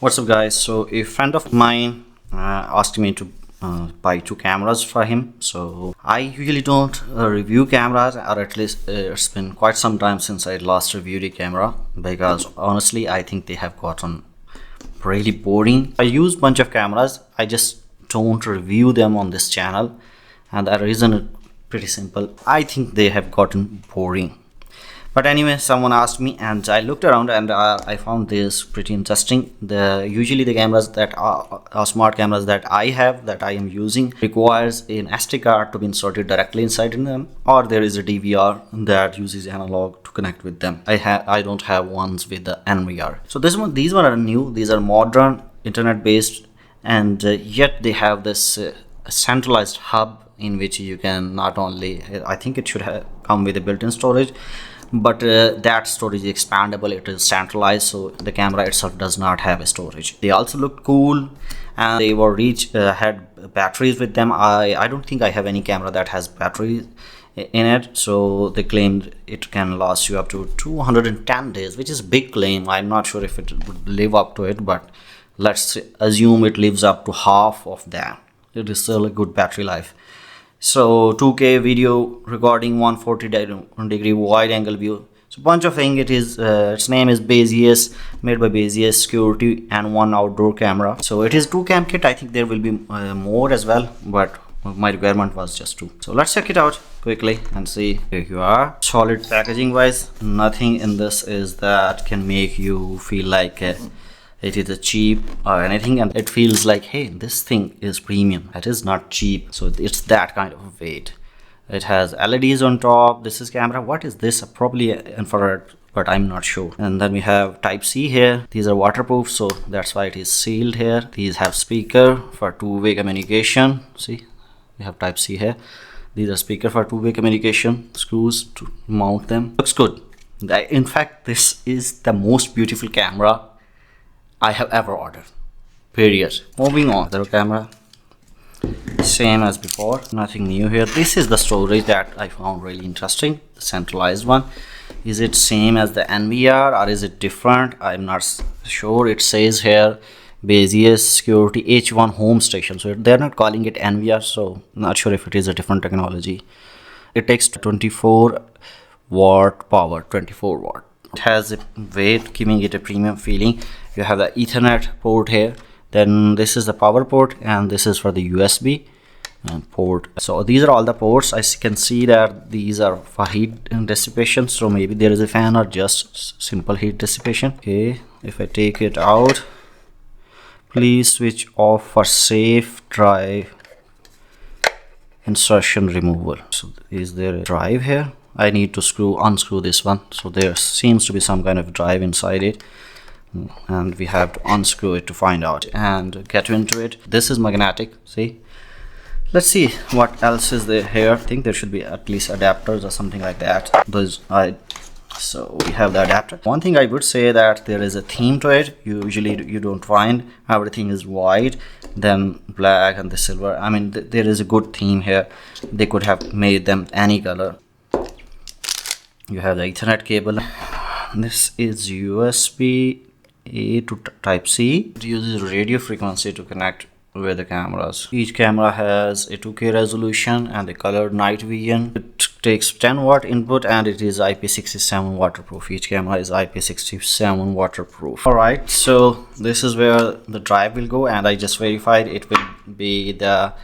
What's up guys? So a friend of mine asked me to buy two cameras for him. So I usually don't review cameras, or at least it's been quite some time since I last reviewed a camera, because honestly I think they have gotten really boring. I use bunch of cameras, I just don't review them on this channel, and the reason is pretty simple. I think they have gotten boring. But anyway, someone asked me and I looked around, and I found this pretty interesting. Usually the cameras that are smart cameras that I am using requires an SD card to be inserted directly inside in them, or there is a DVR that uses analog to connect with them. I don't have ones with the NVR. So these one are new, these are modern, internet based, and yet they have this centralized hub in which you can not only, I think it should come with a built-in storage, but that storage is expandable, it is centralized, so the camera itself does not have a storage. They also look cool, and they were had batteries with them. I don't think I have any camera that has batteries in it, so they claimed it can last you up to 210 days, which is a big claim. I'm not sure if it would live up to it, but let's assume it lives up to half of that. It is still a good battery life. So 2K video recording, 140-degree wide angle view. So bunch of thing. It is its name is Baseus, made by Baseus Security N1 outdoor camera. So it is 2 cam kit. I think there will be more as well, but my requirement was just 2. So let's check it out quickly and see. Here you are. Solid packaging wise, nothing in this is that can make you feel like it is a cheap or anything, and it feels like, hey, this thing is premium. It is not cheap. So it's that kind of weight. It has LEDs on top. This is camera. What is this? Probably infrared, but I'm not sure. And then we have type C here. These are waterproof, so that's why it is sealed here. These have speaker for two-way communication. See, we have type C here. These are speaker for two-way communication, screws to mount them. Looks good. In fact, this is the most beautiful camera I have ever ordered, period. Moving on, other camera, same as before, nothing new here. This is the storage that I found really interesting, the centralized one. Is it same as the NVR or is it different? I'm not sure. It says here Baseus Security H1 home station, so they're not calling it NVR, so not sure if it is a different technology. It takes 24 watt power, 24 watt. It has a weight, giving it a premium feeling. You have the Ethernet port here, then this is the power port, and this is for the USB port. So these are all the ports. I can see that these are for heat dissipation, so maybe there is a fan or just simple heat dissipation. Okay, if I take it out, please switch off for safe drive insertion removal. So is there a drive here? I need to unscrew this one. So there seems to be some kind of drive inside it, and we have to unscrew it to find out and get into it. This is magnetic. See, let's see what else is there here. I think there should be at least adapters or something like that. So we have the adapter. One thing I would say that there is a theme to it. Usually you don't find everything is white, then black, and the silver. I mean, there is a good theme here. They could have made them any color. You have the Ethernet cable. This is USB A to type C. It uses radio frequency to connect with the cameras. Each camera has a 2K resolution and a colored night vision. It takes 10 watt input, and it is IP67 waterproof. Each camera is IP67 waterproof. Alright, so this is where the drive will go, and I just verified it will be the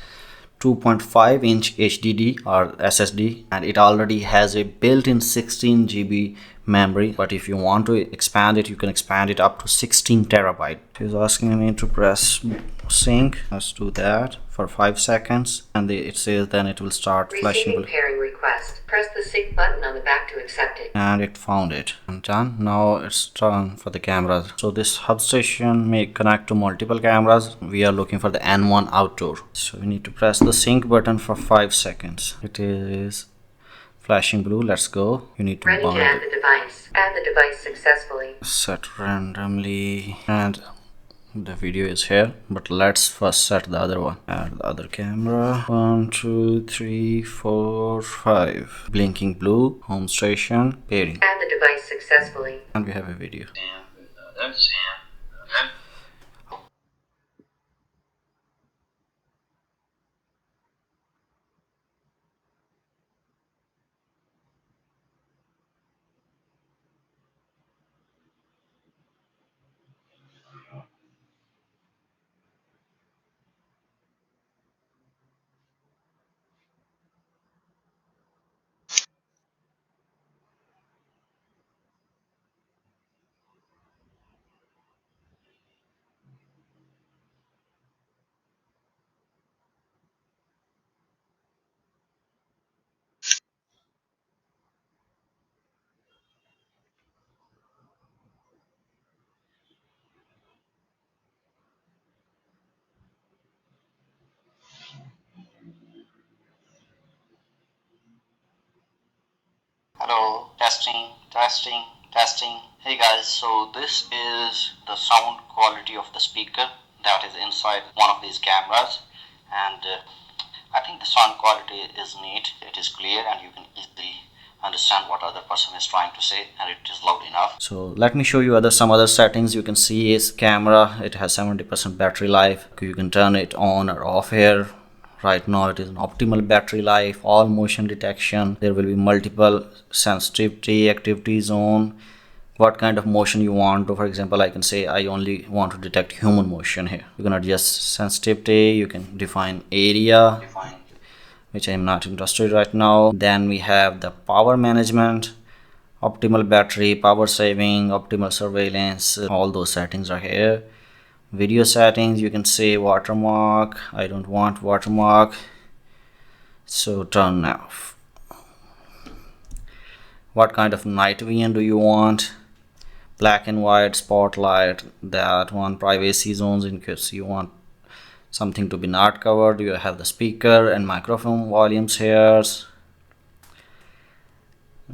2.5-inch HDD or SSD, and it already has a built-in 16 GB memory, but if you want to expand it, you can expand it up to 16 terabyte. He's asking me to press sync. Let's do that for 5 seconds, and it says then it will start flashing. Receiving pairing request. Press the sync button on the back to accept it. And it found it. And done. Now it's done for the cameras. So this hub station may connect to multiple cameras. We are looking for the N1 outdoor. So we need to press the sync button for 5 seconds. It is flashing blue. Let's go. You need to ready to add the device. Add the device successfully. Set randomly, and the video is here, but let's first set the other one. Add the other camera. 1 2 3 4 5. Blinking blue. Home station. Pairing. Add the device successfully. And we have a video. Hello, testing, testing, testing. Hey guys, so this is the sound quality of the speaker that is inside one of these cameras, and I think the sound quality is neat. It is clear and you can easily understand what other person is trying to say, and it is loud enough. So let me show you some other settings. You can see is camera, it has 70% battery life. You can turn it on or off here. Right now it is an optimal battery life, all motion detection. There will be multiple sensitivity, activity zone, what kind of motion you want. For example, I can say I only want to detect human motion here. You can adjust sensitivity, you can define area, which I am not interested right now. Then we have the power management, optimal battery, power saving, optimal surveillance, all those settings are here. Video settings, you can say watermark, I don't want watermark, so turn off. What kind of night vision do you want? Black and white, spotlight, that one. Privacy zones, in case you want something to be not covered. You have the speaker and microphone volumes here.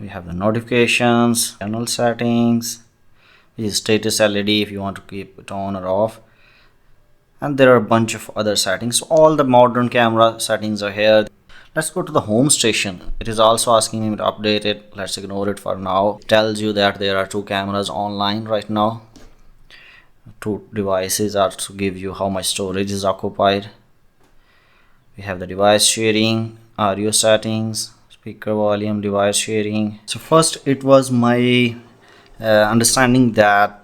We have the notifications, channel settings, is status LED if you want to keep it on or off, and there are a bunch of other settings. All the modern camera settings are here. Let's go to the home station. It is also asking me to update it. Let's ignore it for now. It tells you that there are 2 cameras online right now. 2 devices are to give you how much storage is occupied. We have the device sharing, audio settings, speaker volume, device sharing. So first, it was my understanding that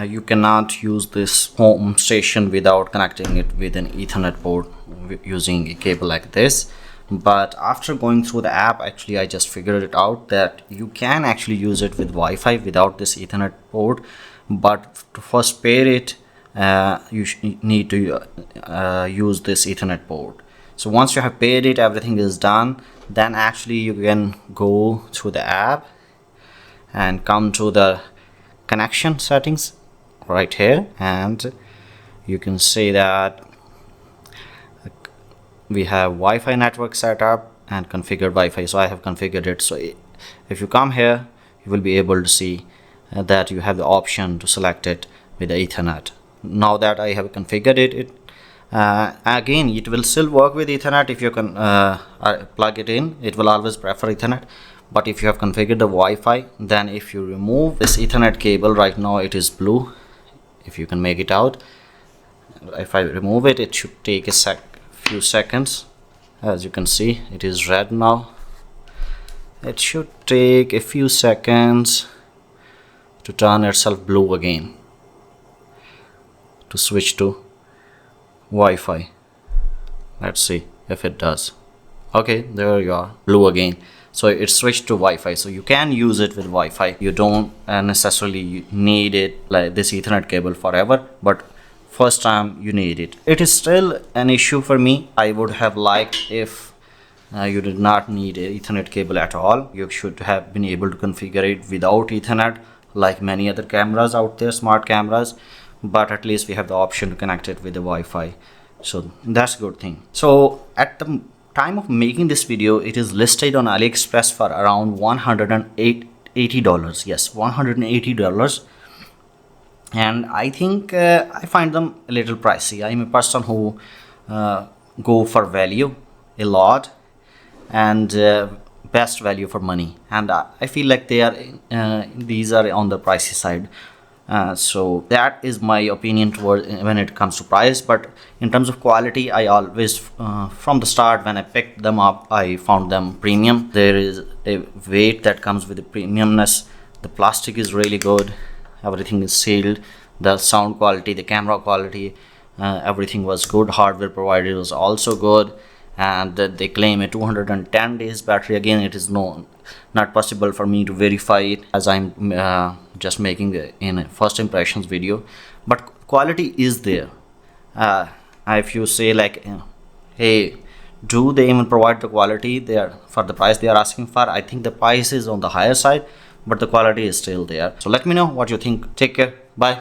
you cannot use this home station without connecting it with an Ethernet port using a cable like this. But after going through the app, actually I just figured it out that you can actually use it with Wi-Fi without this Ethernet port. But to first pair it, you need to use this Ethernet port. So once you have paired it, everything is done, then actually you can go through the app and come to the connection settings right here, and you can say that we have Wi-Fi network setup and configured Wi-Fi. So I have configured it. So if you come here, you will be able to see that you have the option to select it with the Ethernet. Now that I have configured it, again it will still work with Ethernet. If you can plug it in, it will always prefer Ethernet. But if you have configured the Wi-Fi, then if you remove this Ethernet cable, right now it is blue, if you can make it out. If I remove it, it should take a few seconds. As you can see, it is red now. It should take a few seconds to turn itself blue again, to switch to Wi-Fi. Let's see if it does. Okay, there you are, blue again. So it switched to Wi-Fi. So you can use it with Wi-Fi. You don't necessarily need it like this Ethernet cable forever, but first time you need it. It is still an issue for me. I would have liked if you did not need an Ethernet cable at all. You should have been able to configure it without Ethernet like many other cameras out there, smart cameras, but at least we have the option to connect it with the Wi-Fi. So that's a good thing. So at the time of making this video, it is listed on AliExpress for around $180. Yes, $180. And I think I find them a little pricey. I'm a person who go for value a lot, and best value for money, and I feel like they are these are on the pricey side. So that is my opinion toward when it comes to price. But in terms of quality, I always from the start when I picked them up, I found them premium. There is a weight that comes with the premiumness. The plastic is really good, everything is sealed, the sound quality, the camera quality, everything was good. Hardware provided was also good, and they claim a 210 days battery. Again, it is not possible for me to verify it, as I'm just making in a first impressions video, but quality is there. If you say like, hey, do they even provide the quality there for the price they are asking for? I think the price is on the higher side, but the quality is still there. So let me know what you think. Take care.